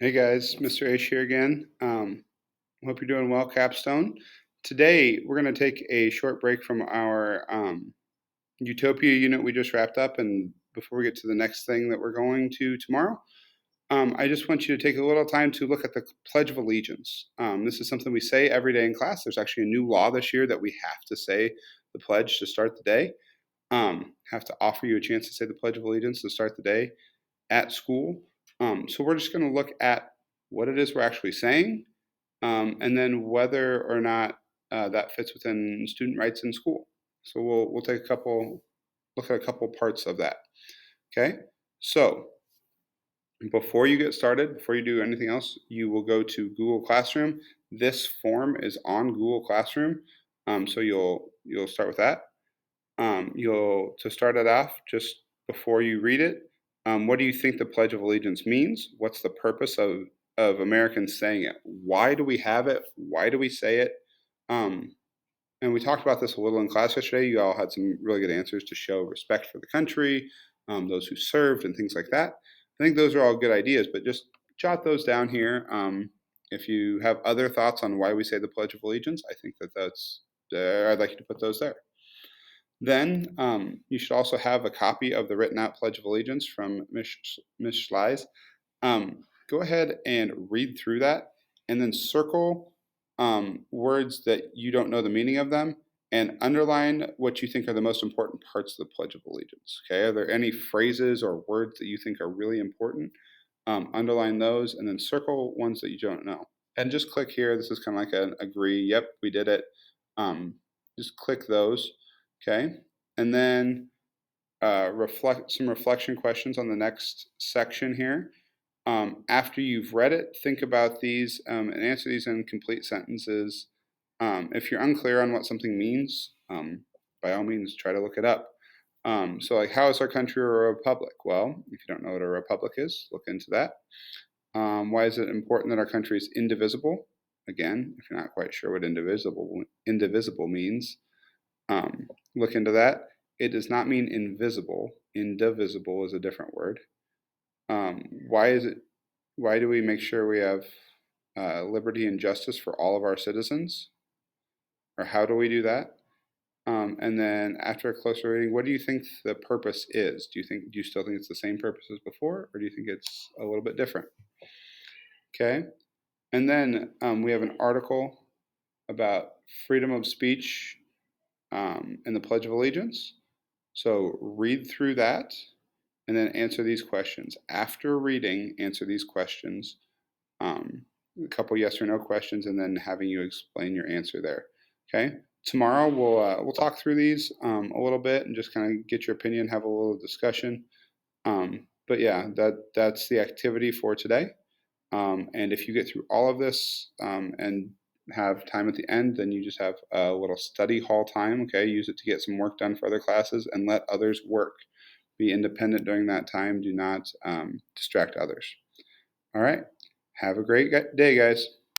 Hey guys, Mr. H here again. Hope you're doing well, Capstone. Today we're going to take a short break from our Utopia unit we just wrapped up, and before we get to the next thing that we're going to tomorrow, I just want you to take a little time to look at the Pledge of Allegiance. This is something we say every day in class. There's actually a new law this year that we have to say the pledge to start the day. Have to offer you a chance to say the Pledge of Allegiance to start the day at school. So we're just going to look at what it is we're actually saying, and then whether or not that fits within student rights in school. So we'll take look at a couple parts of that. Okay, so before you get started, before you do anything else, you will go to Google Classroom. This form is on Google Classroom, so you'll start with that. You'll to start it off, just before you read it, what do you think the Pledge of Allegiance means? What's the purpose of Americans saying it? Why do we have it? Why do we say it? And we talked about this a little in class yesterday. You all had some really good answers to show respect for the country, those who served, and things like that. I think those are all good ideas, but just jot those down here. If you have other thoughts on why we say the Pledge of Allegiance, I think that's I'd like you to put those there. Then you should also have a copy of the written out Pledge of Allegiance from Ms. Schleiz. Go ahead and read through that and then circle words that you don't know the meaning of them and underline what you think are the most important parts of the Pledge of Allegiance. Okay, are there any phrases or words that you think are really important? Underline those and then circle ones that you don't know. And just click here. This is kind of like an agree. Yep, we did it. Just click those. Okay, and then reflection questions on the next section here. After you've read it, think about these and answer these in complete sentences. If you're unclear on what something means, by all means, try to look it up. So like, how is our country a republic? Well, if you don't know what a republic is, look into that. Why is it important that our country is indivisible? Again, if you're not quite sure what indivisible means, look into that. It does not mean invisible. Indivisible is a different word. Why do we make sure we have liberty and justice for all of our citizens? Or how do we do that? And then after a closer reading, what do you think the purpose is? Do you still think it's the same purpose as before, or do you think it's a little bit different? Okay. And then we have an article about freedom of speech in the Pledge of Allegiance. So read through that and then answer these questions. After reading, answer these questions, a couple yes or no questions, and then having you explain your answer there. Okay. Tomorrow we'll talk through these a little bit and just kind of get your opinion, have a little discussion. But yeah, that's the activity for today. And if you get through all of this and have time at the end, then you just have a little study hall time. Okay, use it to get some work done for other classes and let others work. Be independent during that time. Do not distract others. All right. Have a great day, guys.